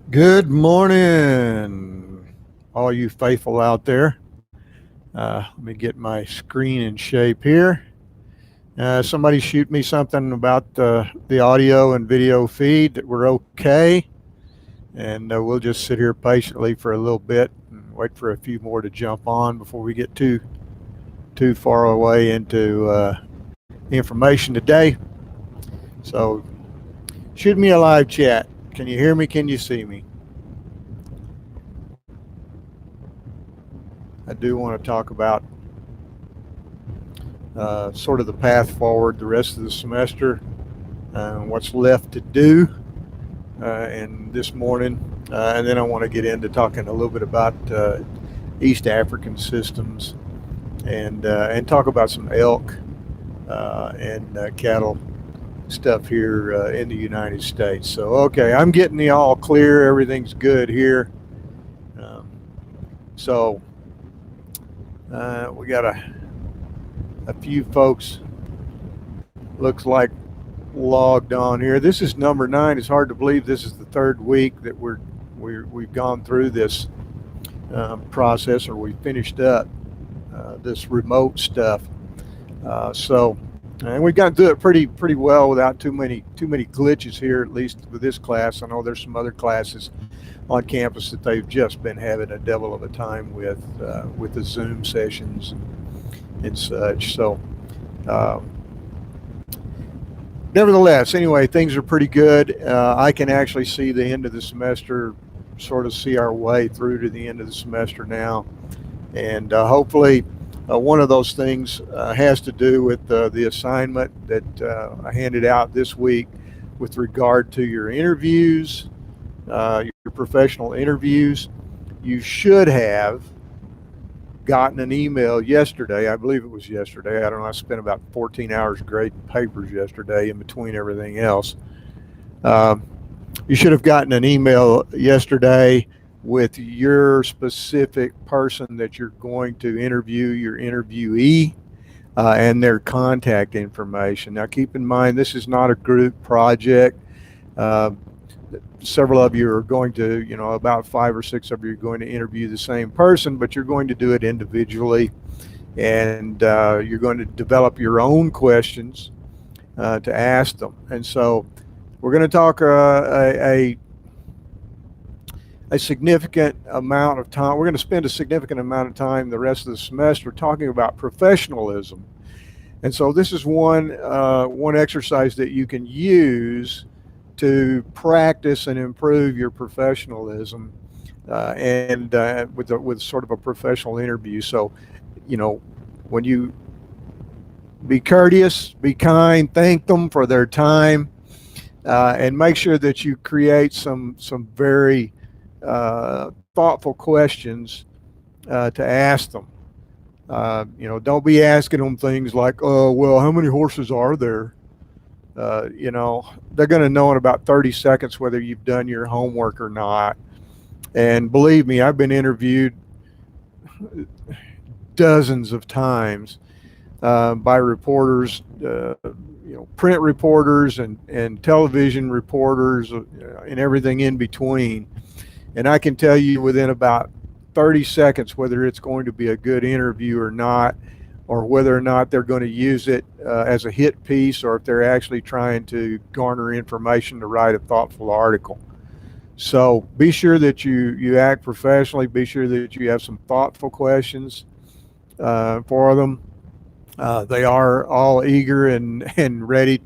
Good morning, all you faithful out there. Let me get my screen in shape here. Somebody shoot me something about the audio and video feed that we're okay, and we'll just sit here patiently for a little bit and wait for a few more to jump on before we get too far away into information today. So shoot me a live chat. Can you hear me? Can you see me? I do want to talk about sort of the path forward the rest of the semester, what's left to do, and this morning. And then I want to get into talking a little bit about East African systems and talk about some elk and cattle stuff here in the United States. So, okay, I'm getting the all clear. Everything's good here. Um, so, we got a few folks, looks like, logged on here. This is number 9. It's hard to believe this is the third week that we've gone through this process, or we finished up this remote stuff. And we got through it pretty well without too many glitches here, at least with this class. I know there's some other classes on campus that they've just been having a devil of a time with the Zoom sessions and such. So. Um, Nevertheless, anyway, things are pretty good. I can actually see the end of the semester, sort of see our way through to the end of the semester now. And hopefully, one of those things has to do with the assignment that I handed out this week with regard to your interviews, your professional interviews. You should have gotten an email yesterday. I believe it was yesterday. I don't know. I spent about 14 hours grading papers yesterday in between everything else. Um, you should have gotten an email yesterday with your specific person that you're going to interview, your interviewee, and their contact information. Now, keep in mind, this is not a group project. Uh, Several of you are going to, about 5 or 6 of you are going to interview the same person, but you're going to do it individually, and you're going to develop your own questions to ask them. And so we're going to talk a significant amount of time. We're going to spend a significant amount of time the rest of the semester talking about professionalism. And so this is one exercise that you can use to practice and improve your professionalism, and with sort of a professional interview. So, when you be courteous, be kind, thank them for their time, and make sure that you create some very thoughtful questions to ask them. Don't be asking them things like, "Oh, well, how many horses are there?" They're going to know in about 30 seconds whether you've done your homework or not. And believe me, I've been interviewed dozens of times by reporters, print reporters and television reporters, and everything in between. And I can tell you within about 30 seconds whether it's going to be a good interview or not, or whether or not they're going to use it as a hit piece, or if they're actually trying to garner information to write a thoughtful article. So be sure that you act professionally. Be sure that you have some thoughtful questions for them. They are all eager and ready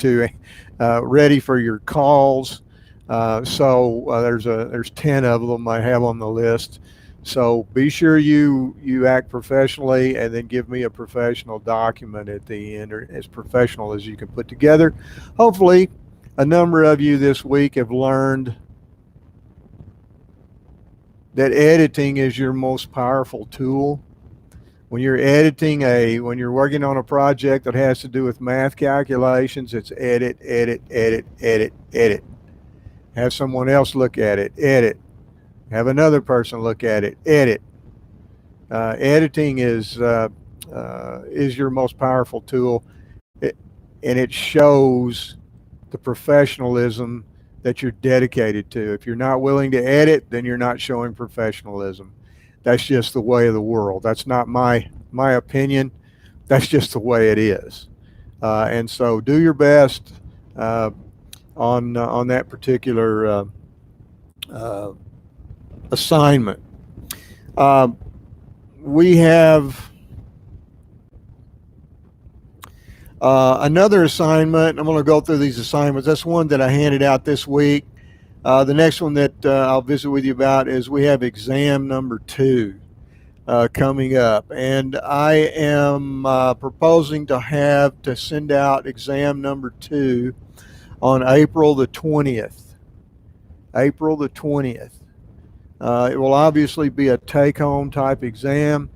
for your calls. There's 10 of them I have on the list. So be sure you act professionally, and then give me a professional document at the end, or as professional as you can put together. Hopefully, a number of you this week have learned that editing is your most powerful tool. When you're working on a project that has to do with math calculations, it's edit, edit, edit, edit, edit. Have someone else look at it, edit. Have another person look at it, edit. Editing is your most powerful tool, and it shows the professionalism that you have. And so, be sure that you act professionally. Be sure that you have some thoughtful questions for them. And then give me a professional document at the end, as professional as you can put together. Hopefully, a number of you this week have learned that editing is your most powerful tool. When you're that you're dedicated to. If you're not willing to edit, then you're not showing professionalism. That's just the way of the world. That's not my opinion. That's just the way it is. And so do your best on that particular uh, assignment. Uh, we have another assignment. I'm going to go through these assignments. That's one that I handed out this week. The next one that I'll visit with you about is we have exam number 2 coming up, and I am proposing to send out exam number 2 on April the 20th. April the 20th. It will obviously be a take-home type exam.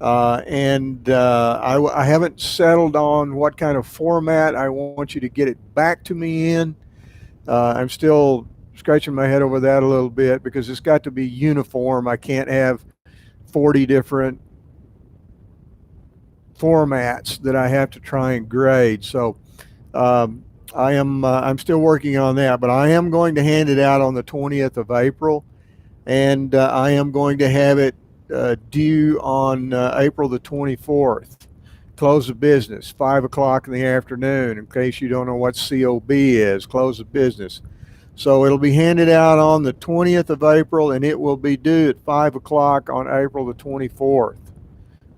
And I haven't settled on what kind of format I want you to get it back to me in. I'm still scratching my head over that a little bit because it's got to be uniform. I can't have 40 different formats that I have to try and grade. So I'm still working on that, but I am going to hand it out on the 20th of April, and I am going to have it due on April the 24th. Close of business, 5 o'clock in the afternoon, in case you don't know what COB is, close of business. So it'll be handed out on the 20th of April, and it will be due at 5 o'clock on April the 24th.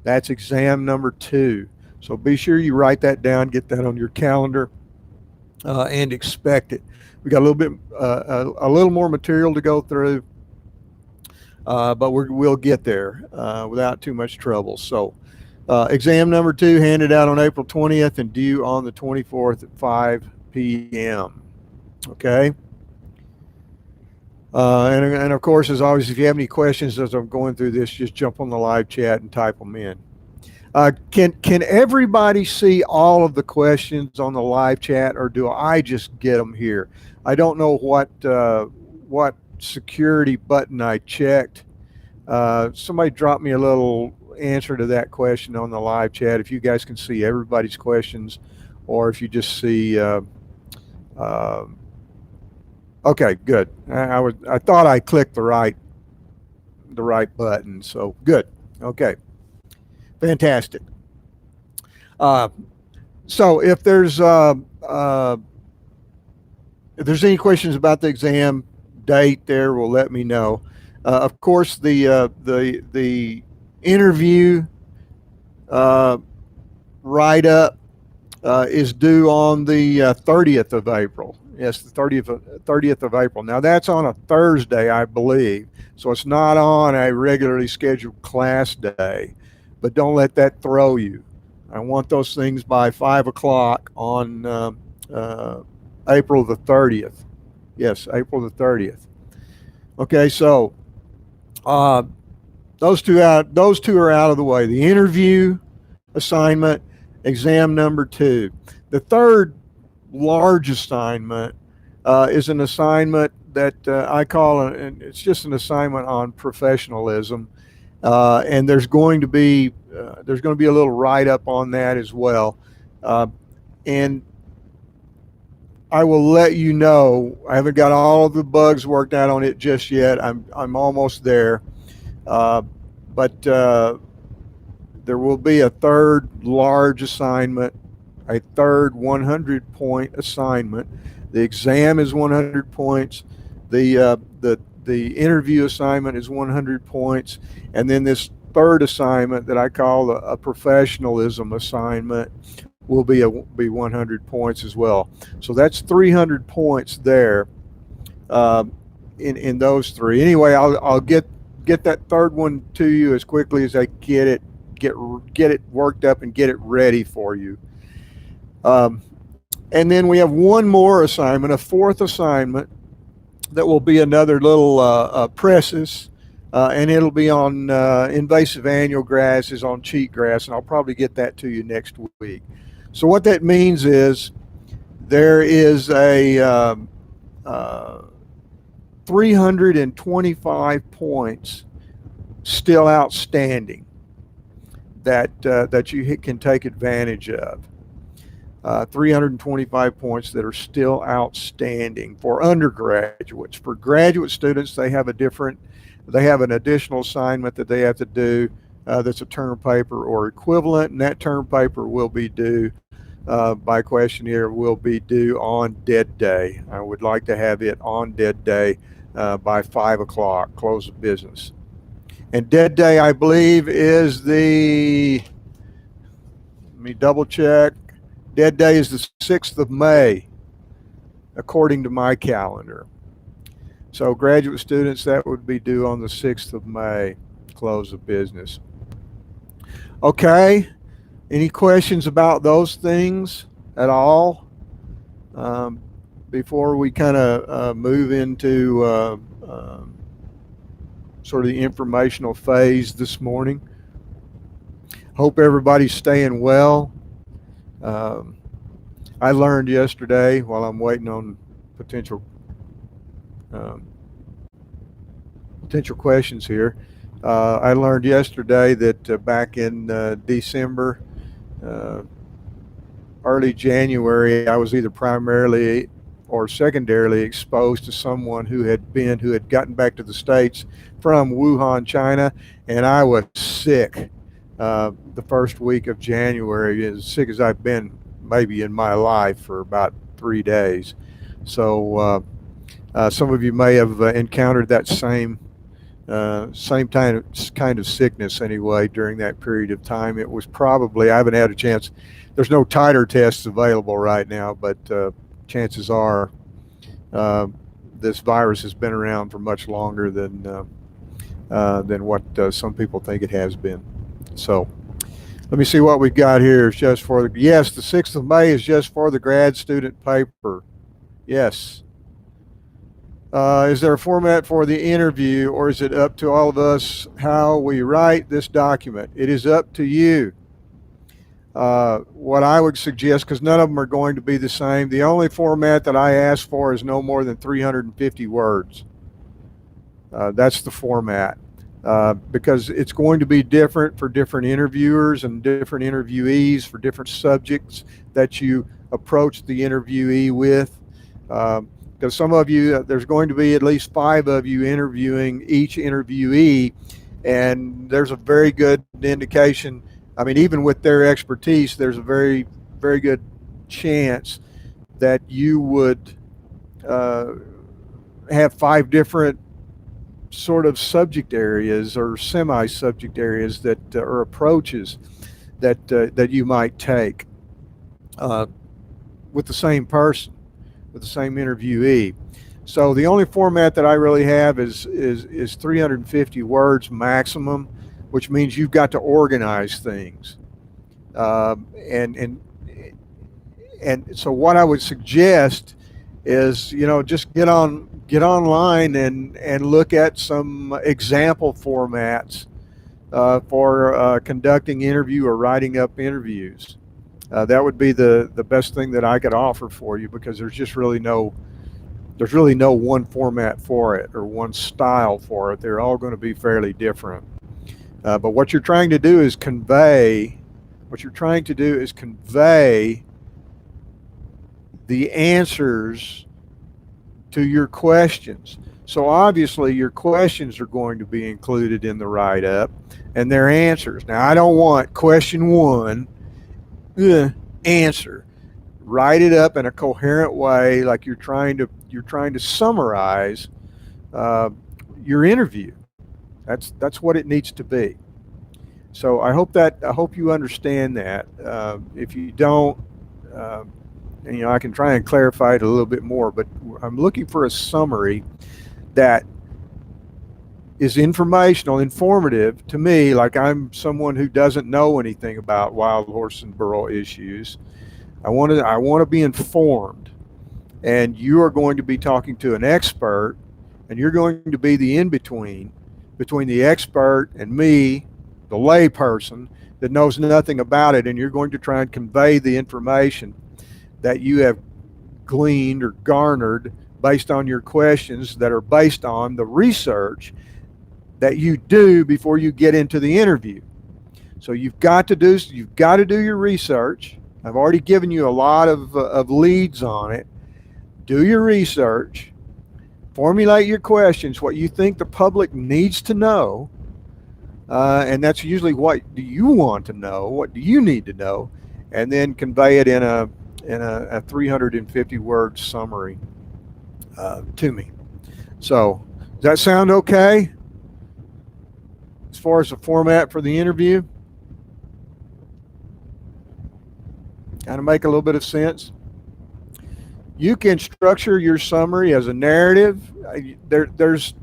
That's exam number 2. So be sure you write that down, get that on your calendar, and expect it. We got a little bit, a little more material to go through. But we'll get there without too much trouble. So exam number 2 handed out on April 20th and due on the 24th at 5 p.m. Okay? And of course, as always, if you have any questions as I'm going through this, just jump on the live chat and type them in. Can everybody see all of the questions on the live chat, or do I just get them here? I don't know what security button I checked. Somebody dropped me a little answer to that question on the live chat. If you guys can see everybody's questions, or if you just see okay, good. I thought I clicked the right button, so good. Okay, fantastic. So if there's any questions about the exam date, there will let me know. Of course, the interview write up is due on the 30th of April. Yes, the 30th of April. Now that's on a Thursday, I believe, so it's not on a regularly scheduled class day. But don't let that throw you. I want those things by 5 o'clock on April the 30th. Yes, April the 30th. Okay, so those two are out of the way. The interview assignment, exam number 2. The third large assignment is an assignment that I call it's just an assignment on professionalism, and there's going to be a little write-up on that as well, and I will let you know. I haven't got all of the bugs worked out on it just yet. I'm almost there, but there will be a third large assignment, a third 100-point assignment. The exam is 100 points. The interview assignment is 100 points, and then this third assignment that I call a professionalism assignment will be 100 points as well. So that's 300 points there in those three. Anyway, I'll get that third one to you as quickly as I get it worked up and get it ready for you. And then we have one more assignment, a fourth assignment, that will be another little presses, and it'll be on invasive annual grasses, on cheatgrass, and I'll probably get that to you next week. So what that means is there is a 325 points still outstanding that you can take advantage of. 325 points that are still outstanding for undergraduates. For graduate students, they have an additional assignment that they have to do that's a term paper or equivalent, and that term paper will be due by questionnaire will be due on dead day. I would like to have it on dead day by 5 o'clock, close of business. And dead day, I believe, is let me double check. Dead day is the 6th of May, according to my calendar. So graduate students, that would be due on the 6th of May, close of business. Okay, any questions about those things at all before we kind of move into sort of the informational phase this morning? Hope everybody's staying well. I learned yesterday while I'm waiting on potential questions here. I learned yesterday that back in December, early January, I was either primarily or secondarily exposed to someone who had gotten back to the States from Wuhan, China, and I was sick the first week of January, as sick as I've been maybe in my life for about 3 days. So some of you may have encountered that same kind of sickness anyway during that period of time. It was probably, I haven't had a chance, there's no titer tests available right now, but chances are this virus has been around for much longer than what some people think it has been. So let me see what we've got here. It's just for the, yes, the 6th of May is just for the grad student paper. Yes. Is there a format for the interview, or is it up to all of us how we write this document? It is up to you. What I would suggest, because none of them are going to be the same, the only format that I ask for is no more than 350 words. That's the format. Because it's going to be different for different interviewers and different interviewees for different subjects that you approach the interviewee with. Because some of you, there's going to be at least 5 of you interviewing each interviewee, and there's a very good indication. I mean, even with their expertise, there's a very, very good chance that you would have 5 different sort of subject areas or semi-subject areas that or approaches that you might take with the same person, with the same interviewee. So the only format that I really have is 350 words maximum, which means you've got to organize things. And so what I would suggest is, just get online and look at some example formats for conducting interview or writing up interviews. That would be the best thing that I could offer for you, because there's really no one format for it or one style for it. They're all going to be fairly different. But what you're trying to do is convey the answers to your questions. So obviously your questions are going to be included in the write-up and their answers. Now, I don't want question 1, answer. Write it up in a coherent way, like you're trying to summarize your interview. That's what it needs to be. So I hope you understand that. If you don't, and I can try and clarify it a little bit more, but I'm looking for a summary that is informational, informative to me, like I'm someone who doesn't know anything about wild horse and burro issues. I want to be informed, and you are going to be talking to an expert, and you're going to be the in-between between the expert and me, the lay person that knows nothing about it, and you're going to try and convey the information that you have gleaned or garnered based on your questions that are based on the research that you do before you get into the interview. So you've got to do your research, I've already given you a lot of leads on it. Do your research, formulate your questions, what you think the public needs to know, and that's usually what do you want to know, what do you need to know, and then convey it in a 350 word summary to me. So, does that sound okay as far as the format for the interview? Kind of make a little bit of sense. You can structure your summary as a narrative. There's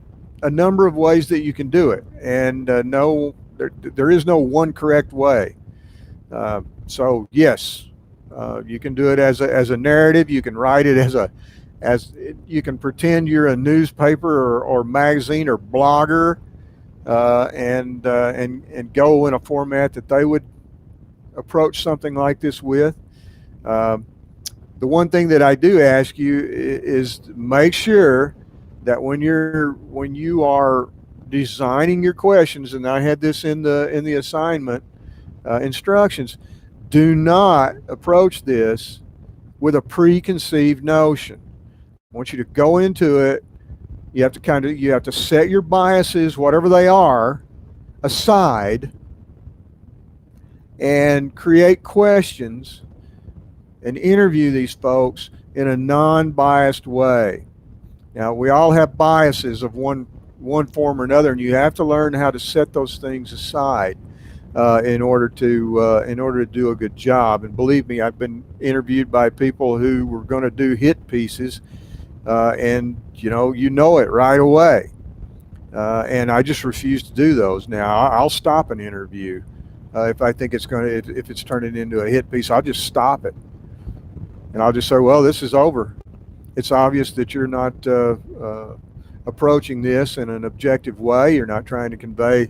a number of ways that you can do it, and there is no one correct way. So yes, you can do it as a narrative. You can write it as you can pretend you're a newspaper or magazine or blogger, and go in a format that they would approach something like this with. The one thing that I do ask you is make sure that when you are designing your questions, and I had this in the assignment instructions, do not approach this with a preconceived notion. I want you to go into it. You have to set your biases, whatever they are, aside, and create questions and interview these folks in a non-biased way. Now, we all have biases of one form or another, and you have to learn how to set those things aside in order to do a good job. And believe me, I've been interviewed by people who were going to do hit pieces, and you know it right away. And I just refuse to do those. Now, I'll stop an interview if I think if it's turning into a hit piece. I'll just stop it. And I'll just say, well, this is over. It's obvious that you're not approaching this in an objective way. You're not trying to convey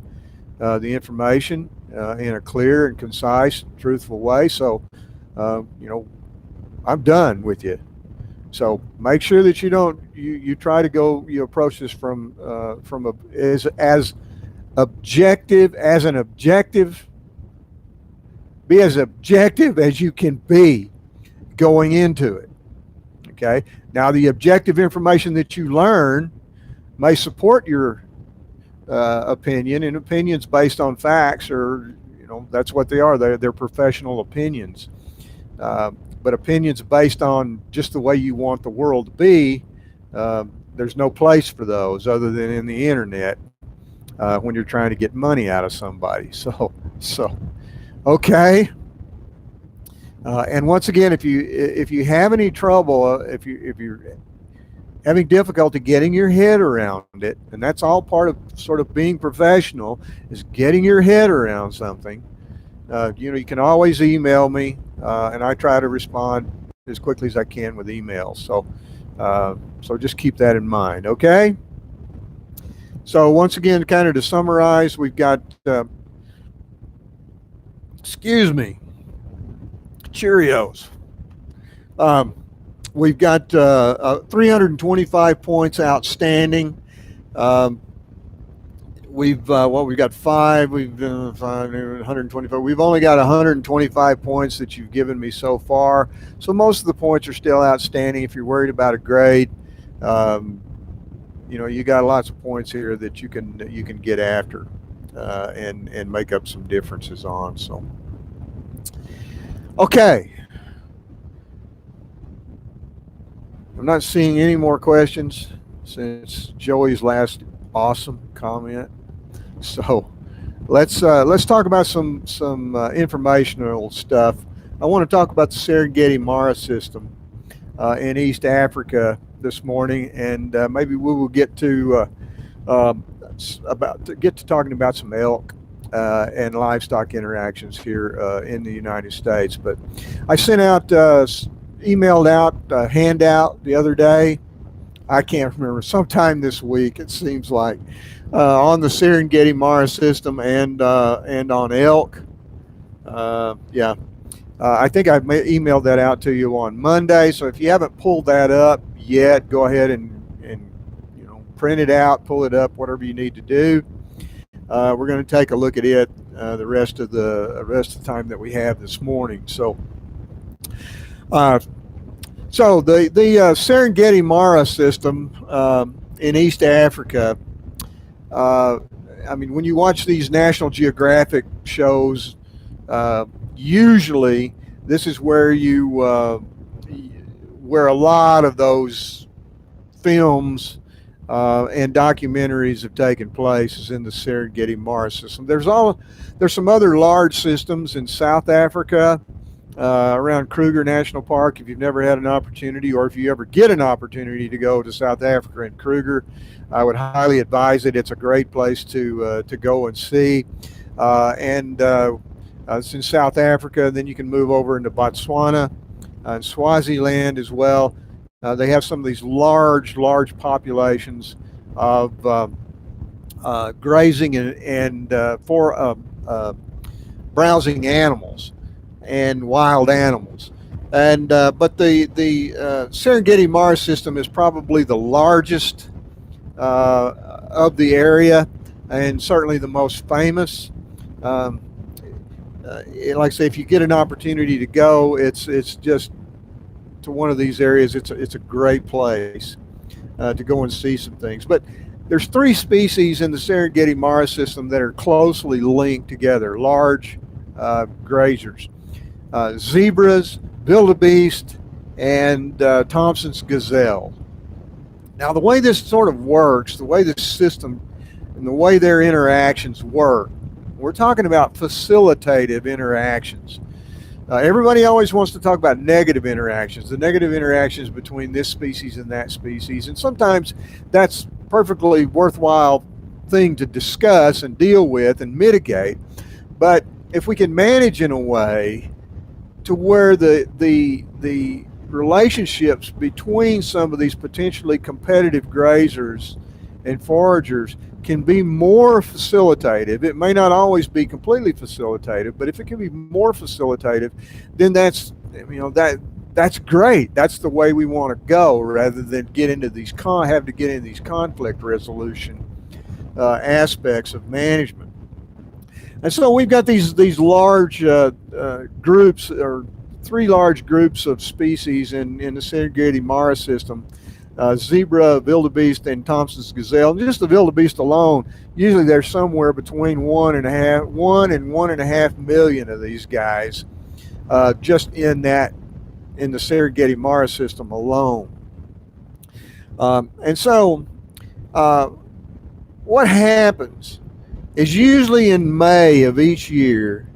the information in a clear and concise, truthful way. So, I'm done with you. So make sure that you try to approach this from as objective be as objective as you can be going into it. Okay. Now, the objective information that you learn may support your opinion, and opinions based on facts are, that's what they are. They're professional opinions. But opinions based on just the way you want the world to be, there's no place for those other than in the internet when you're trying to get money out of somebody. So okay. And once again, if you have any trouble, if you're having difficulty getting your head around it, and that's all part of sort of being professional, is getting your head around something. You can always email me, and I try to respond as quickly as I can with emails. So just keep that in mind, okay? So once again, kind of to summarize, we've got, Cheerios. We've got 325 points outstanding. We've got 125. We've only got 125 points that you've given me so far. So most of the points are still outstanding. If you're worried about a grade, you got lots of points here that you can get after and make up some differences on. So, okay. I'm not seeing any more questions since Joey's last awesome comment. So let's talk about some informational stuff. I want to talk about the Serengeti Mara system in East Africa this morning, and maybe we will get to talking about some elk and livestock interactions here in the United States. But I emailed out a handout the other day. I can't remember, sometime this week, it seems like, on the Serengeti Mara system and on elk. I think I emailed that out to you on Monday. So if you haven't pulled that up yet, go ahead and print it out, pull it up, whatever you need to do. We're going to take a look at it the rest of the time that we have this morning. So Uh, so the Serengeti Mara system in East Africa. Uh, I mean, when you watch these National Geographic shows, usually this is where where a lot of those films and documentaries have taken place is in the Serengeti Mara system. There's some other large systems in South Africa around Kruger National Park. If you've never had an opportunity, or if you ever get an opportunity to go to South Africa and Kruger, I would highly advise it. It's a great place to go and see. It's in South Africa. Then you can move over into Botswana and Swaziland as well. They have some of these large populations of grazing and for browsing animals and wild animals. And but the Serengeti Mara system is probably the largest of the area, and certainly the most famous. Like I say, if you get an opportunity to go, it's just to one of these areas. It's a great place to go and see some things. But there's 3 species in the Serengeti Mara system that are closely linked together, large grazers: zebras, wildebeest, and Thompson's gazelle. Now, the way this sort of works, the way this system and the way their interactions work, we're talking about facilitative interactions. Everybody always wants to talk about negative interactions, the negative interactions between this species and that species, and sometimes that's perfectly worthwhile thing to discuss and deal with and mitigate. But if we can manage in a way to where the relationships between some of these potentially competitive grazers and foragers can be more facilitative. It may not always be completely facilitative, but if it can be more facilitative, then that's great. That's the way we want to go, rather than get into these conflict resolution aspects of management. And so we've got these large groups, or 3 large groups of species in the Serengeti Mara system: zebra, wildebeest, and Thompson's gazelle. And just the wildebeest alone, usually there's somewhere between 1 and 1.5 million of these guys just in the Serengeti Mara system alone. And so what happens is usually in May of each year,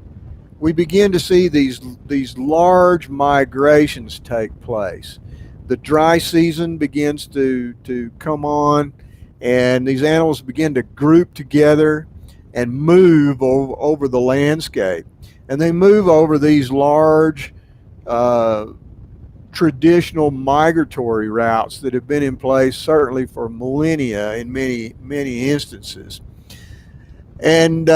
we begin to see these large migrations take place. The dry season begins to come on, and these animals begin to group together and move over the landscape. And they move over these large traditional migratory routes that have been in place certainly for millennia in many instances. And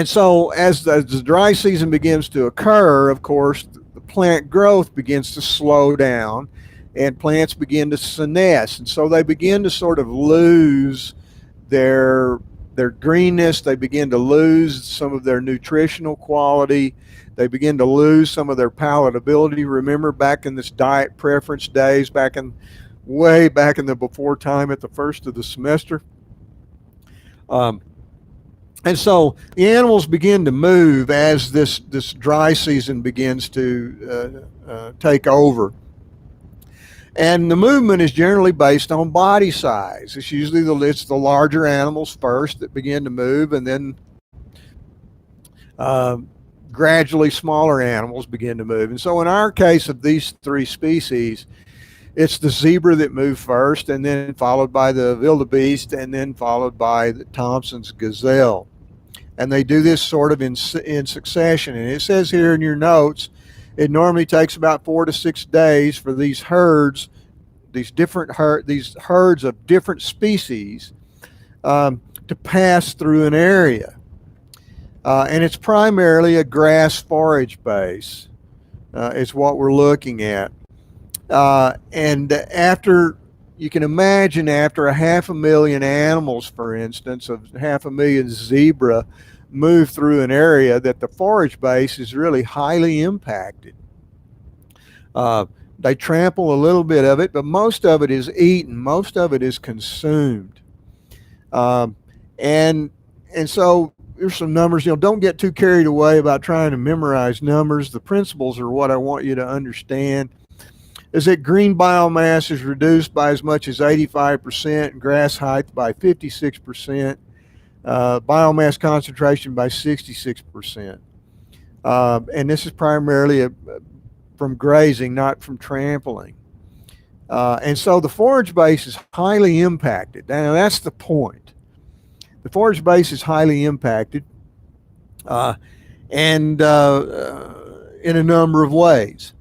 so as the dry season begins to occur, of course, the plant growth begins to slow down and plants begin to senesce. And so they begin to sort of lose their greenness. They begin to lose some of their nutritional quality. They begin to lose some of their palatability. Remember back in this diet preference days, way back in the before time at the first of the semester. And so the animals begin to move as this dry season begins to take over. And the movement is generally based on body size. It's usually it's the larger animals first that begin to move, and then gradually smaller animals begin to move. And so in our case of these 3 species, it's the zebra that moved first, and then followed by the wildebeest, and then followed by the Thompson's gazelle. And they do this sort of in succession. And it says here in your notes, it normally takes about 4 to 6 days for these herds, these herds of different species, to pass through an area. And it's primarily a grass forage base, is what we're looking at. And you can imagine after 500,000 animals, for instance, of 500,000 zebra move through an area, that the forage base is really highly impacted. They trample a little bit of it, but most of it is eaten. Most of it is consumed. Um, and and so here's some numbers. Don't get too carried away about trying to memorize numbers. The principles are what I want you to understand. Is that green biomass is reduced by as much as 85%, and grass height by 56%, biomass concentration by 66%. And this is primarily from grazing, not from trampling. And so the forage base is highly impacted. Now, that's the point. The forage base is highly impacted, and in a number of ways.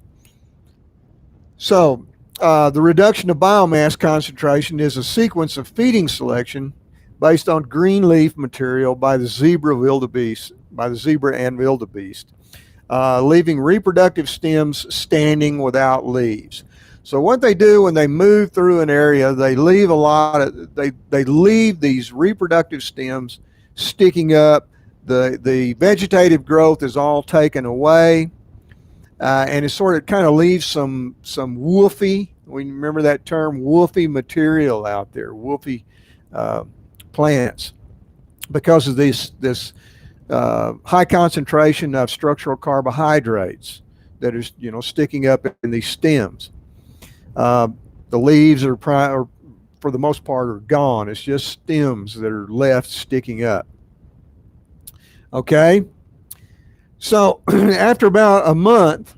So, the reduction of biomass concentration is a sequence of feeding selection based on green leaf material by the zebra and wildebeest, leaving reproductive stems standing without leaves. So what they do when they move through an area, they leave they leave these reproductive stems sticking up. The vegetative growth is all taken away. And it sort of kind of leaves some woofy. We remember that term, woofy material out there, woofy plants, because of this high concentration of structural carbohydrates that is sticking up in these stems. The leaves are for the most part are gone. It's just stems that are left sticking up. Okay. So after about a month,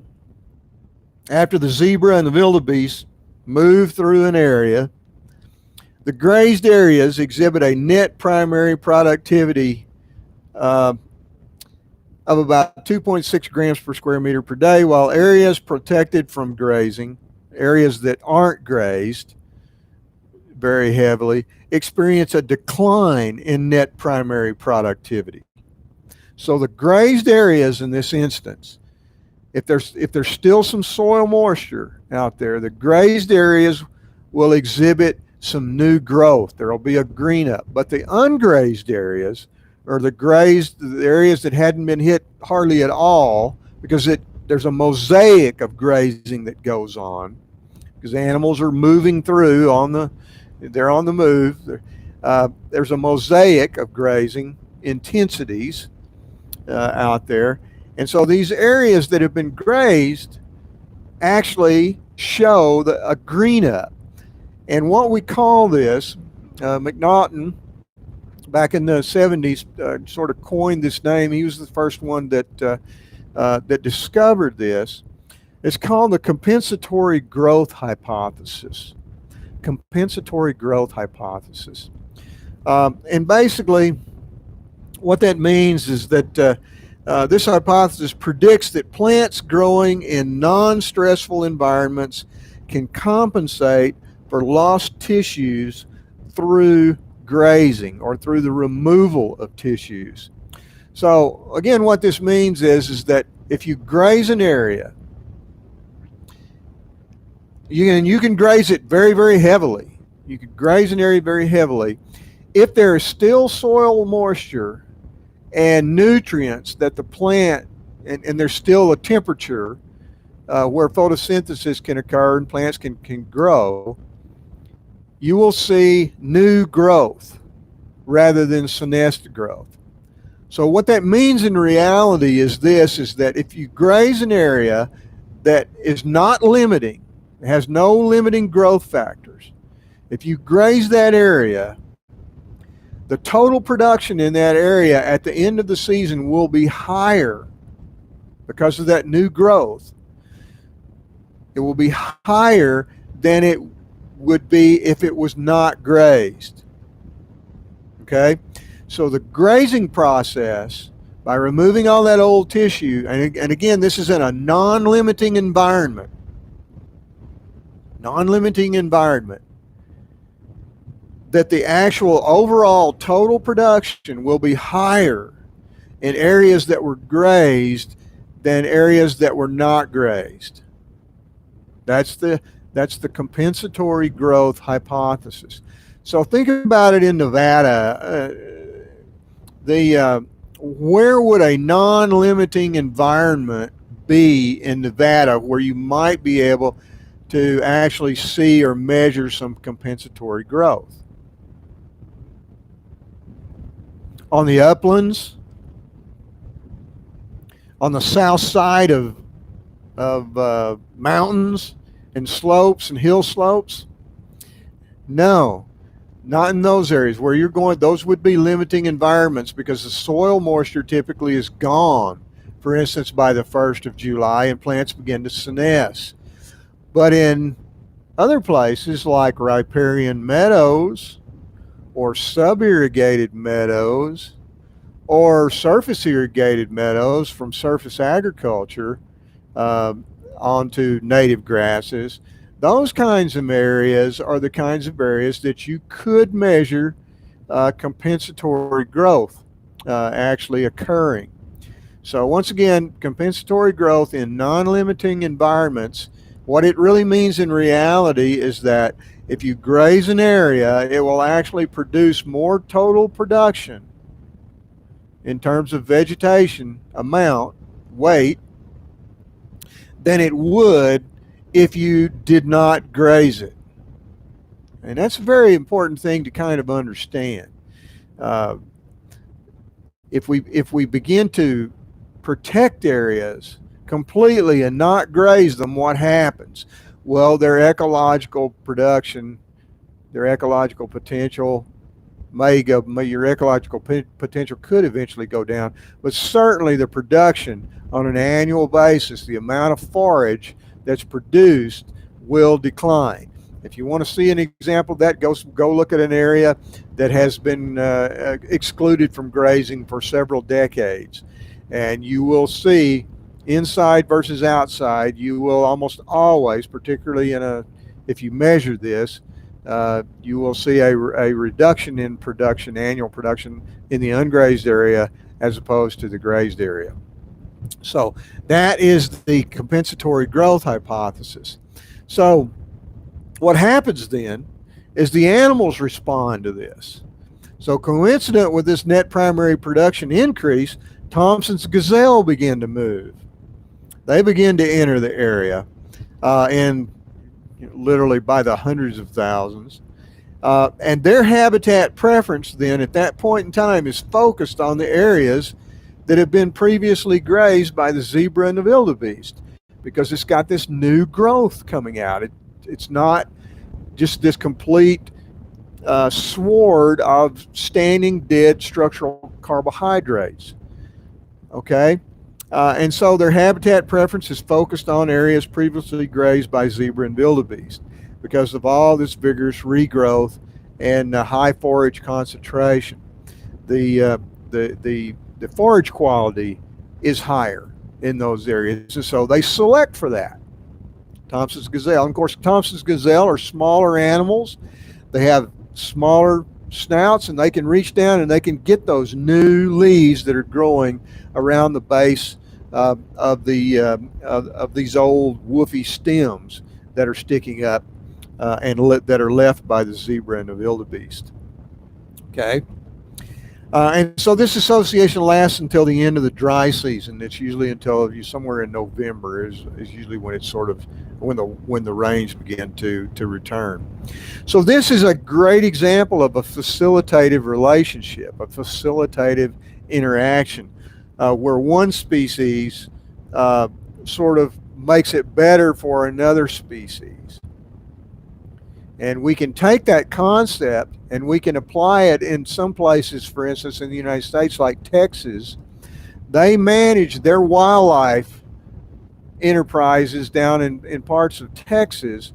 after the zebra and the wildebeest move through an area, the grazed areas exhibit a net primary productivity of about 2.6 grams per square meter per day, while areas protected from grazing, areas that aren't grazed very heavily, experience a decline in net primary productivity. So the grazed areas in this instance, if there's still some soil moisture out there, the grazed areas will exhibit some new growth. There will be a green up. But the ungrazed areas, or the areas that hadn't been hit hardly at all, because there's a mosaic of grazing that goes on, because animals are moving through they're on the move. There's a mosaic of grazing intensities out there. And so these areas that have been grazed actually show a green up. And what we call this, McNaughton, back in the 70s, sort of coined this name. He was the first one that discovered this. It's called the compensatory growth hypothesis. Compensatory growth hypothesis. And basically, what that means is that this hypothesis predicts that plants growing in non-stressful environments can compensate for lost tissues through grazing or through the removal of tissues. So again, what this means is that if you graze an area, you can graze it very, very heavily. You can graze an area very heavily. If there is still soil moisture and nutrients that the plant, and there's still a temperature where photosynthesis can occur and plants can grow, you will see new growth rather than senesced growth. So what that means in reality is that if you graze an area that is not limiting, has no limiting growth factors, if you graze that area, the total production in that area at the end of the season will be higher because of that new growth. It will be higher than it would be if it was not grazed. Okay? So the grazing process, by removing all that old tissue, and again, this is in a non-limiting environment. Non-limiting environment. That the actual overall total production will be higher in areas that were grazed than areas that were not grazed. That's the compensatory growth hypothesis. So think about it in Nevada. Where would a non-limiting environment be in Nevada where you might be able to actually see or measure some compensatory growth. On the uplands, on the south side of mountains and slopes and hill slopes, no, not in those areas where you're going. Those would be limiting environments because the soil moisture typically is gone, for instance, by the 1st of July, and plants begin to senesce. But in other places like riparian meadows or sub-irrigated meadows or surface irrigated meadows from surface agriculture onto native grasses, those kinds of areas are the kinds of areas that you could measure compensatory growth actually occurring. So once again, compensatory growth in non-limiting environments, what it really means in reality is that if you graze an area, it will actually produce more total production in terms of vegetation amount, weight, than it would if you did not graze it. And that's a very important thing to kind of understand. If we begin to protect areas completely and not graze them, what happens? Well, their ecological production, their ecological potential your ecological potential could eventually go down, but certainly the production on an annual basis, the amount of forage that's produced will decline. If you want to see an example of that, go look at an area that has been excluded from grazing for several decades, and you will see inside versus outside. You will almost always, particularly if you measure this, you will see a reduction in production, annual production, in the ungrazed area as opposed to the grazed area. So that is the compensatory growth hypothesis. So what happens then is the animals respond to this. So coincident with this net primary production increase, Thompson's gazelle begin to move. They begin to enter the area and literally by the hundreds of thousands. And their habitat preference then at that point in time is focused on the areas that have been previously grazed by the zebra and the wildebeest, because it's got this new growth coming out. It's not just this complete sward of standing dead structural carbohydrates. Okay? And so their habitat preference is focused on areas previously grazed by zebra and wildebeest because of all this vigorous regrowth and high forage concentration. The forage quality is higher in those areas, and so they select for that. Thompson's gazelle. And of course, Thompson's gazelle are smaller animals. They have smaller snouts, and they can reach down and they can get those new leaves that are growing around the base of these old woofy stems that are sticking up and that are left by the zebra and the wildebeest. Okay. And so this association lasts until the end of the dry season. It's usually until somewhere in November is usually when it's sort of when the rains begin to return. So this is a great example of a facilitative relationship, a facilitative interaction, where one species sort of makes it better for another species. And we can take that concept and we can apply it in some places. For instance, in the United States, like Texas, they manage their wildlife enterprises down in parts of Texas,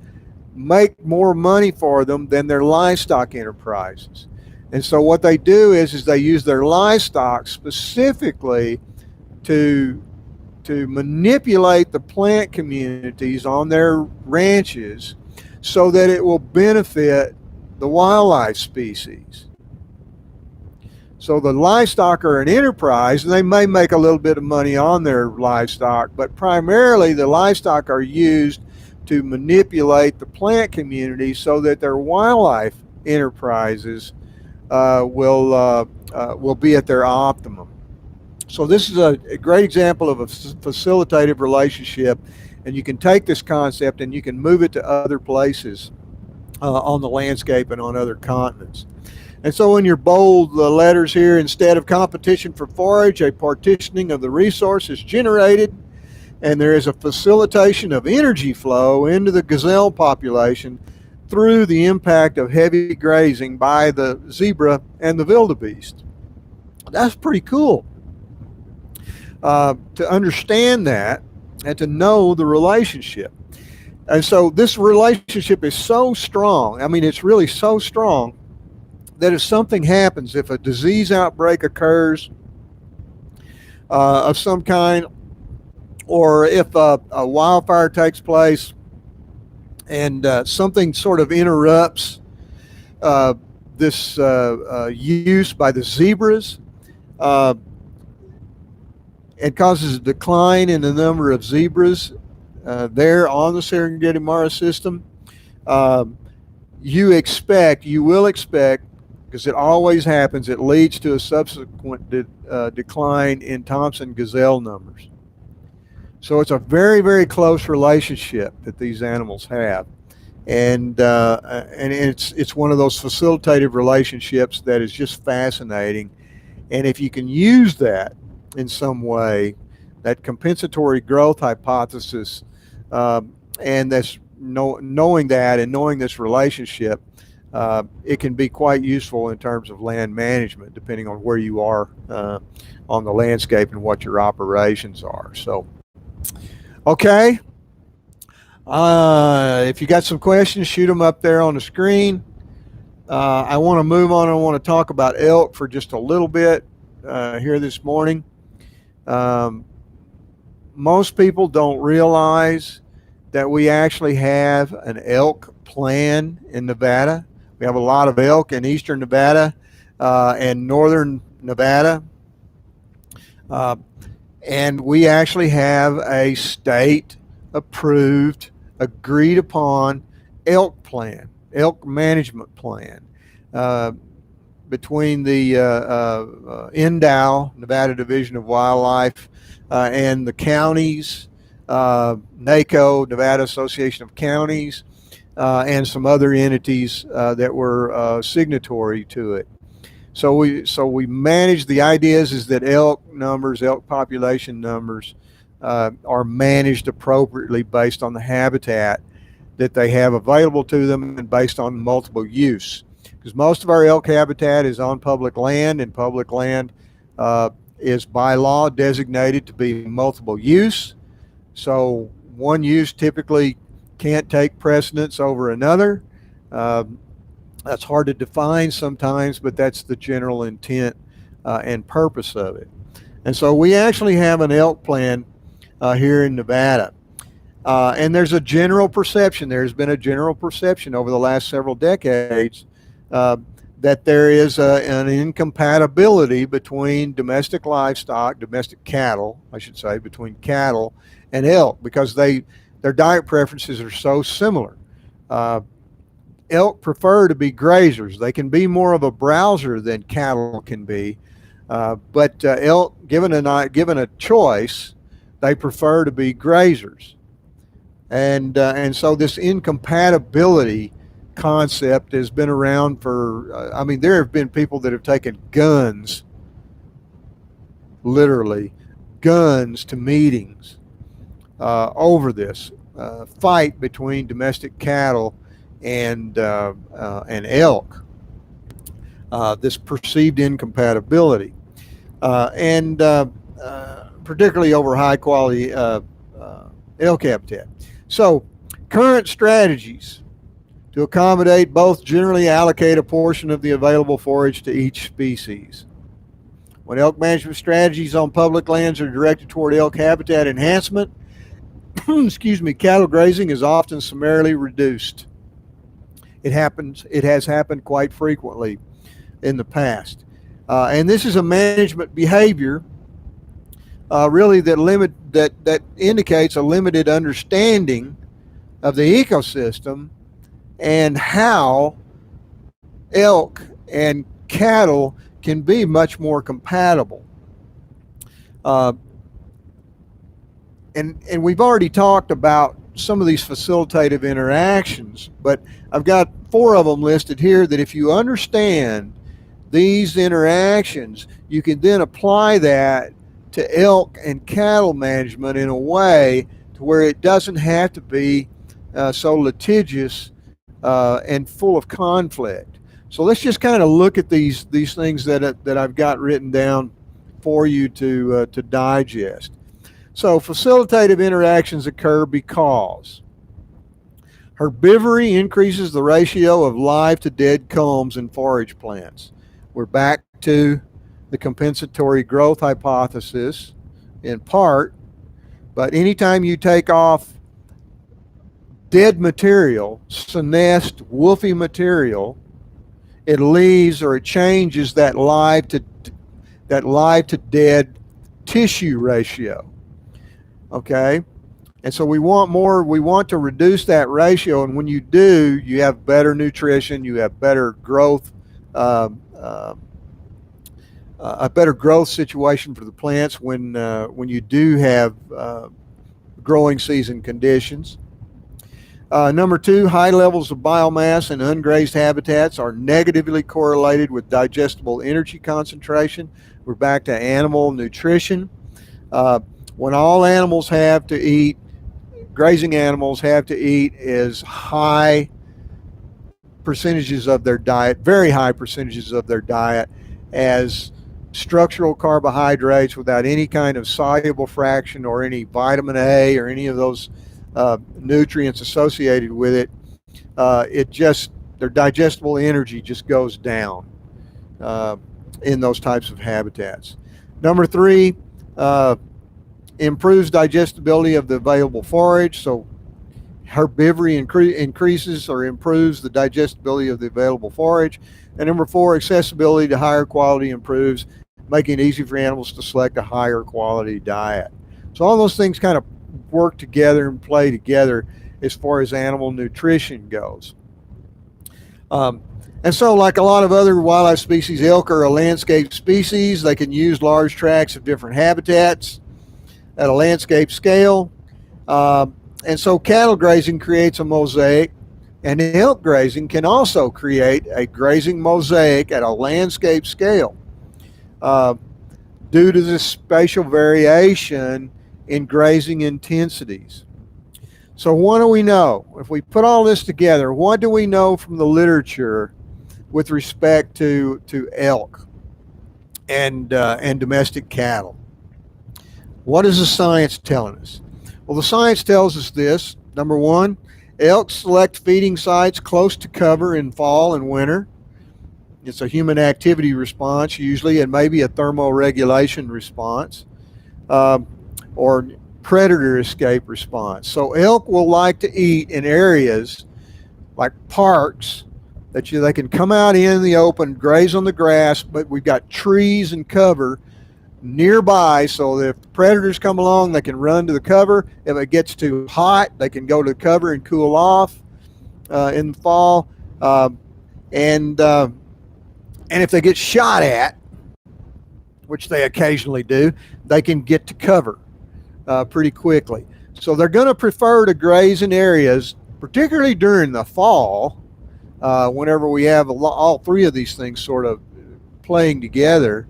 make more money for them than their livestock enterprises. And so what they do is they use their livestock specifically to manipulate the plant communities on their ranches so that it will benefit the wildlife species. So the livestock are an enterprise, and they may make a little bit of money on their livestock, but primarily the livestock are used to manipulate the plant community so that their wildlife enterprises will be at their optimum. So this is a great example of a facilitative relationship, and you can take this concept and you can move it to other places on the landscape and on other continents. And so in your bold letters here, instead of competition for forage, a partitioning of the resource is generated, and there is a facilitation of energy flow into the gazelle population through the impact of heavy grazing by the zebra and the wildebeest. That's pretty cool to understand that and to know the relationship. And so this relationship is so strong. I mean, it's really so strong that if something happens, if a disease outbreak occurs of some kind, or if a wildfire takes place and something sort of interrupts this use by the zebras, uh, it causes a decline in the number of zebras there on the Serengeti Mara system. Um, you will expect, because it always happens, it leads to a subsequent decline in Thompson gazelle numbers. So it's a very, very close relationship that these animals have, and it's one of those facilitative relationships that is just fascinating. And if you can use that in some way, that compensatory growth hypothesis, and that's knowing that and knowing this relationship, it can be quite useful in terms of land management, depending on where you are on the landscape and what your operations are. So, okay. If you got some questions, shoot them up there on the screen. I want to move on. I want to talk about elk for just a little bit here this morning. Most people don't realize that we actually have an elk plan in Nevada. We have a lot of elk in eastern Nevada and northern Nevada. Uh, and we actually have a state approved, agreed upon elk plan, elk management plan between the NDOW, Nevada Division of Wildlife, and the counties, NACO, Nevada Association of Counties, and some other entities that were signatory to it. So we manage. The idea is that elk numbers, elk population numbers, are managed appropriately based on the habitat that they have available to them and based on multiple use. Because most of our elk habitat is on public land, and public land is by law designated to be multiple use. So one use typically can't take precedence over another. That's hard to define sometimes, but that's the general intent and purpose of it. And so we actually have an elk plan here in Nevada. And there's a general perception, there's been a general perception over the last several decades that there is an incompatibility between domestic livestock, domestic cattle, I should say, between cattle and elk, because their diet preferences are so similar. Elk prefer to be grazers. They can be more of a browser than cattle can be, but elk, given a choice, they prefer to be grazers. And so this incompatibility concept has been around for, I mean, there have been people that have taken guns, literally guns, to meetings over this fight between domestic cattle and elk, this perceived incompatibility, and particularly over high quality elk habitat. So current strategies to accommodate both generally allocate a portion of the available forage to each species. When elk management strategies on public lands are directed toward elk habitat enhancement, excuse me, cattle grazing is often summarily reduced. It has happened quite frequently in the past. And this is a management behavior really that indicates a limited understanding of the ecosystem and how elk and cattle can be much more compatible. Uh, and we've already talked about some of these facilitative interactions, but I've got 4 of them listed here that if you understand these interactions, you can then apply that to elk and cattle management in a way to where it doesn't have to be so litigious and full of conflict. So let's just kind of look at these things that I've got written down for you to digest. So facilitative interactions occur because herbivory increases the ratio of live to dead culms in forage plants. We're back to the compensatory growth hypothesis in part, but anytime you take off dead material, senesced, woofy material, it leaves or it changes that live to dead tissue ratio. Okay? And so we want to reduce that ratio, and when you do, you have better nutrition, you have better growth, a better growth situation for the plants when you do have growing season conditions. Number 2, high levels of biomass in ungrazed habitats are negatively correlated with digestible energy concentration. We're back to animal nutrition. When all animals have to eat, grazing animals have to eat as high percentages of their diet, very high percentages of their diet, as structural carbohydrates without any kind of soluble fraction or any vitamin A or any of those nutrients associated with it. Their digestible energy just goes down in those types of habitats. Number 3, improves digestibility of the available forage. So herbivory increases or improves the digestibility of the available forage. And number 4, accessibility to higher quality improves, making it easy for animals to select a higher quality diet. So all those things kind of work together and play together as far as animal nutrition goes. And so, like a lot of other wildlife species, elk are a landscape species. They can use large tracts of different habitats at a landscape scale. And so cattle grazing creates a mosaic, and elk grazing can also create a grazing mosaic at a landscape scale due to the spatial variation in grazing intensities. So what do we know? If we put all this together, what do we know from the literature with respect to elk and domestic cattle? What is the science telling us? Well, the science tells us this. Number 1, elk select feeding sites close to cover in fall and winter. It's a human activity response usually, and maybe a thermoregulation response or predator escape response. So elk will like to eat in areas like parks that they can come out in the open, graze on the grass, but we've got trees and cover nearby, so that if the predators come along, they can run to the cover. If it gets too hot, they can go to the cover and cool off in the fall. And if they get shot at, which they occasionally do, they can get to cover pretty quickly. So they're going to prefer to graze in areas, particularly during the fall, whenever we have all 3 of these things sort of playing together.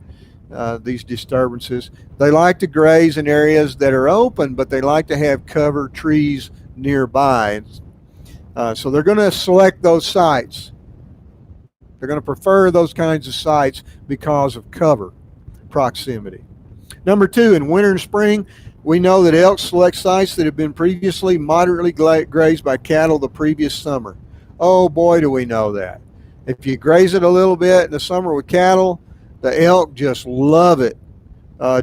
These disturbances. They like to graze in areas that are open, but they like to have cover trees nearby. So they're going to select those sites. They're going to prefer those kinds of sites because of cover proximity. Number 2, in winter and spring, we know that elk select sites that have been previously moderately grazed by cattle the previous summer. Oh boy, do we know that. If you graze it a little bit in the summer with cattle, the elk just love it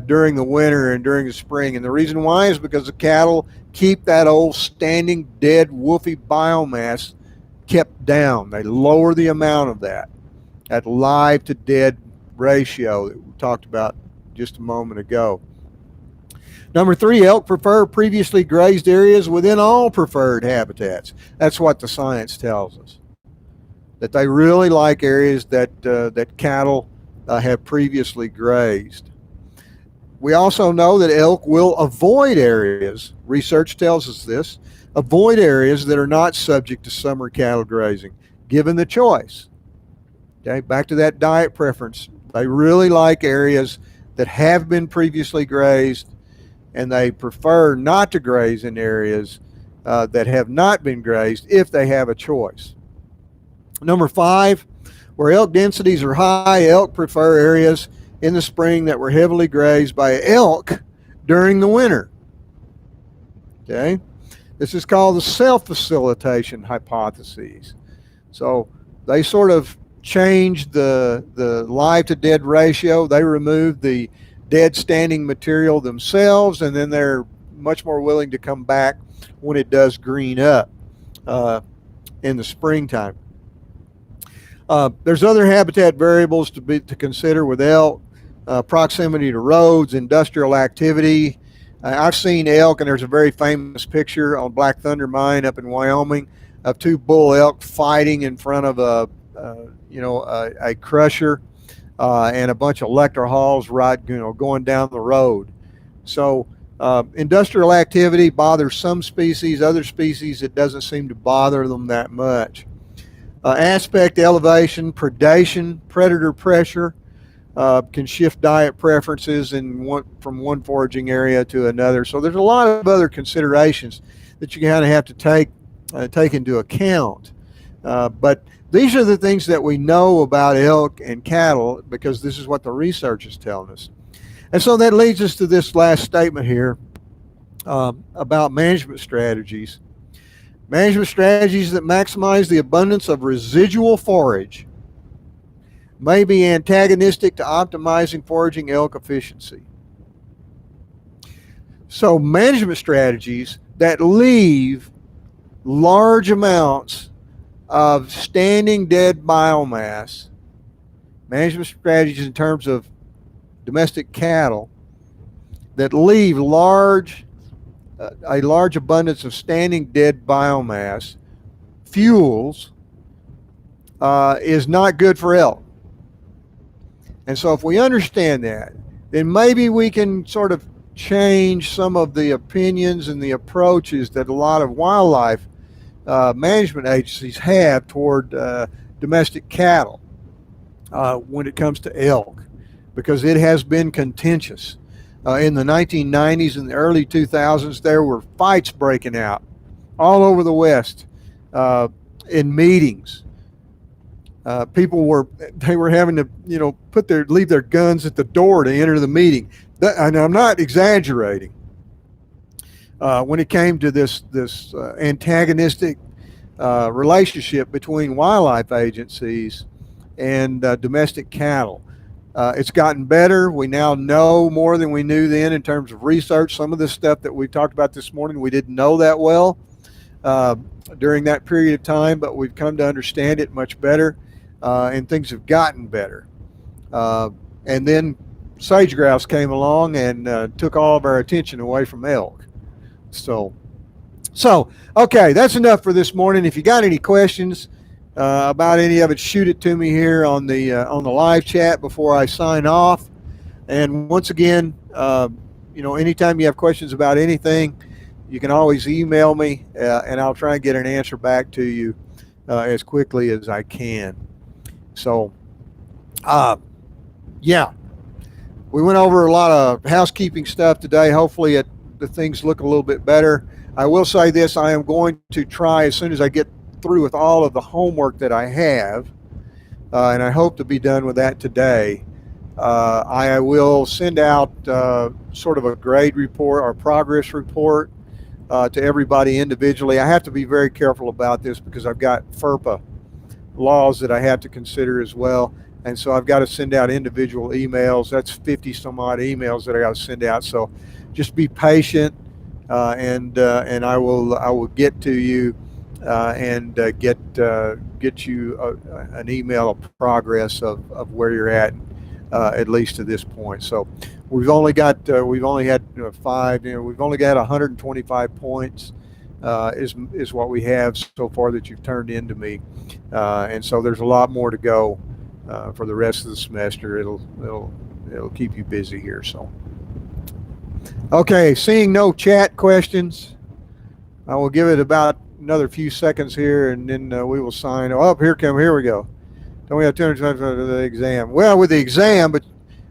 during the winter and during the spring. And the reason why is because the cattle keep that old standing dead woofy biomass kept down. They lower the amount of that live to dead ratio that we talked about just a moment ago. Number 3, elk prefer previously grazed areas within all preferred habitats. That's what the science tells us, that they really like areas that cattle have previously grazed. We also know that elk will avoid areas, research tells us this, avoid areas that are not subject to summer cattle grazing, given the choice. Okay, back to that diet preference. They really like areas that have been previously grazed, and they prefer not to graze in areas that have not been grazed if they have a choice. Number 5, where elk densities are high, elk prefer areas in the spring that were heavily grazed by elk during the winter. Okay, this is called the self-facilitation hypothesis. So they sort of changed the live to dead ratio. They removed the dead standing material themselves, and then they're much more willing to come back when it does green up in the springtime. There's other habitat variables to consider with elk: proximity to roads, industrial activity. I've seen elk, and there's a very famous picture on Black Thunder Mine up in Wyoming of 2 bull elk fighting in front of a crusher and a bunch of electric halls going down the road. So industrial activity bothers some species. Other species, it doesn't seem to bother them that much. Aspect, elevation, predation, predator pressure can shift diet preferences from one foraging area to another. So there's a lot of other considerations that you kind of have to take into account. But these are the things that we know about elk and cattle, because this is what the research is telling us. And so that leads us to this last statement here about management strategies. Management strategies that maximize the abundance of residual forage may be antagonistic to optimizing foraging elk efficiency. So management strategies that leave large amounts of standing dead biomass, management strategies in terms of domestic cattle that leave a large abundance of standing dead biomass fuels is not good for elk. And so if we understand that, then maybe we can sort of change some of the opinions and the approaches that a lot of wildlife management agencies have toward domestic cattle when it comes to elk, because it has been contentious. In the 1990s and the early 2000s, there were fights breaking out all over the West in meetings. People were having to leave their guns at the door to enter the meeting. And I'm not exaggerating. When it came to this antagonistic relationship between wildlife agencies and domestic cattle. It's gotten better. We now know more than we knew then in terms of research. Some of the stuff that we talked about this morning, we didn't know that well during that period of time, but we've come to understand it much better, and things have gotten better. And then sage grouse came along and took all of our attention away from elk. So okay, that's enough for this morning. If you got any questions about any of it, shoot it to me here on the live chat before I sign off. And once again, anytime you have questions about anything, you can always email me, and I'll try and get an answer back to you as quickly as I can. So, yeah, we went over a lot of housekeeping stuff today. Hopefully the things look a little bit better. I will say this: I am going to try, as soon as I get through with all of the homework that I have, and I hope to be done with that today, I will send out sort of a grade report or progress report to everybody individually. I have to be very careful about this because I've got FERPA laws that I have to consider as well. And so I've got to send out individual emails. That's 50 some odd emails that I got to send out. So just be patient, and I will get to you and get you an email of progress of where you're at least to this point. So we've only had 5. We've only got 125 points is what we have so far that you've turned into me, and so there's a lot more to go for the rest of the semester. It'll keep you busy here. So Okay, seeing no chat questions, I will give it about another few seconds here, and then we will sign. Oh, here we go. Don't we have 200 for the exam? Well, with the exam, with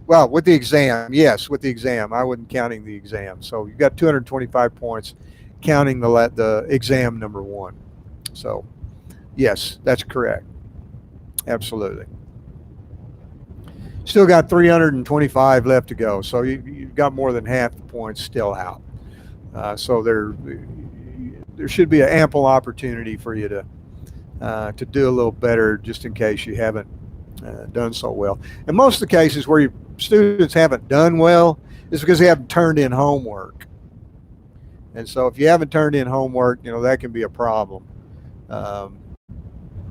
the exam, yes, with the exam, I wasn't counting the exam. So you got 225 points, counting the exam number one. So, yes, that's correct. Absolutely. Still got 325 left to go. So you've got more than half the points still out. So there should be an ample opportunity for you to do a little better, just in case you haven't done so well. And most of the cases where your students haven't done well is because they haven't turned in homework. And so if you haven't turned in homework, that can be a problem.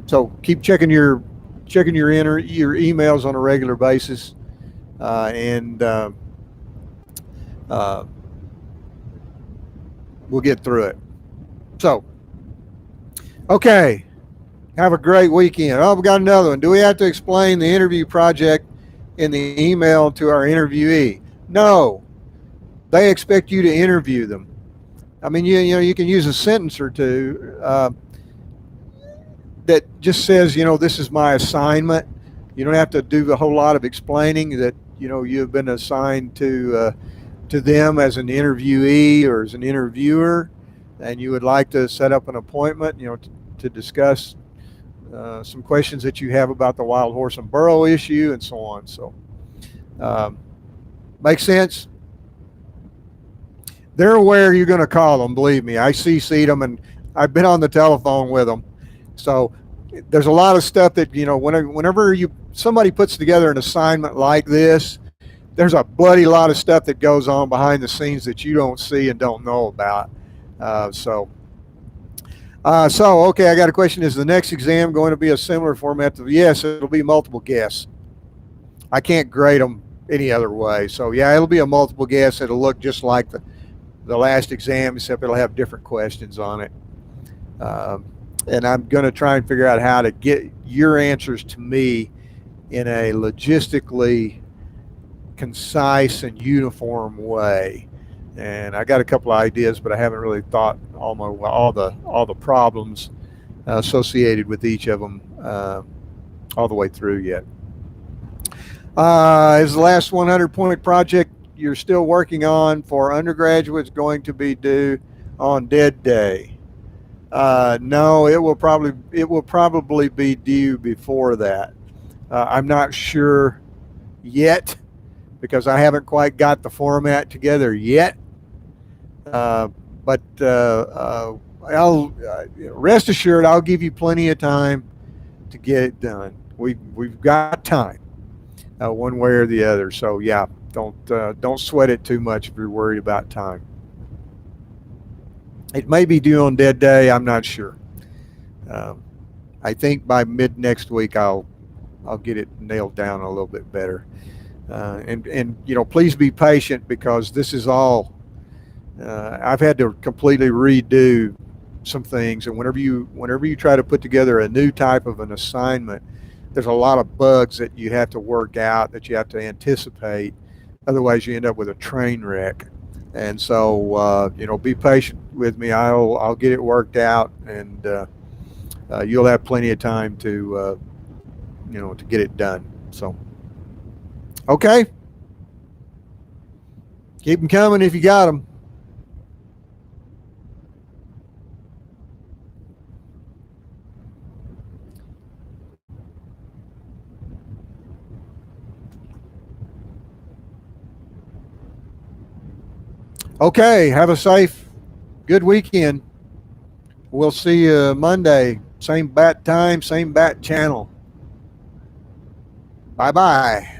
So keep checking your emails on a regular basis, and we'll get through it. So, okay. Have a great weekend. Oh, we got another one. Do we have to explain the interview project in the email to our interviewee? No. They expect you to interview them. I mean, you can use a sentence or two that just says, this is my assignment. You don't have to do a whole lot of explaining that, you've been assigned to them as an interviewee or as an interviewer, and you would like to set up an appointment, to discuss some questions that you have about the wild horse and burro issue and so on. So, makes sense? They're aware you're going to call them, believe me. I CC'd them, and I've been on the telephone with them. So there's a lot of stuff that, whenever somebody puts together an assignment like this, there's a bloody lot of stuff that goes on behind the scenes that you don't see and don't know about. Okay, I got a question. Is the next exam going to be a similar format? Yes, it'll be multiple guess. I can't grade them any other way. So, yeah, it'll be a multiple guess. It'll look just like the last exam, except it'll have different questions on it. And I'm going to try and figure out how to get your answers to me in a logistically concise and uniform way. And I got a couple of ideas, but I haven't really thought all the problems associated with each of them all the way through yet. Is the last 100-point project you're still working on for undergraduates going to be due on dead day? No, it will probably be due before that. I'm not sure yet because I haven't quite got the format together yet. But I'll rest assured I'll give you plenty of time to get it done. We've got time, one way or the other. So yeah, don't sweat it too much if you're worried about time. It may be due on dead day. I'm not sure. I think by mid next week I'll get it nailed down a little bit better. And please be patient because this is all. I've had to completely redo some things, and whenever you try to put together a new type of an assignment, there's a lot of bugs that you have to work out, that you have to anticipate. Otherwise, you end up with a train wreck. And so, be patient with me. I'll get it worked out, and you'll have plenty of time to get it done. So, okay, keep them coming if you got them. Okay, have a safe, good weekend. We'll see you Monday. Same bat time, same bat channel. Bye-bye.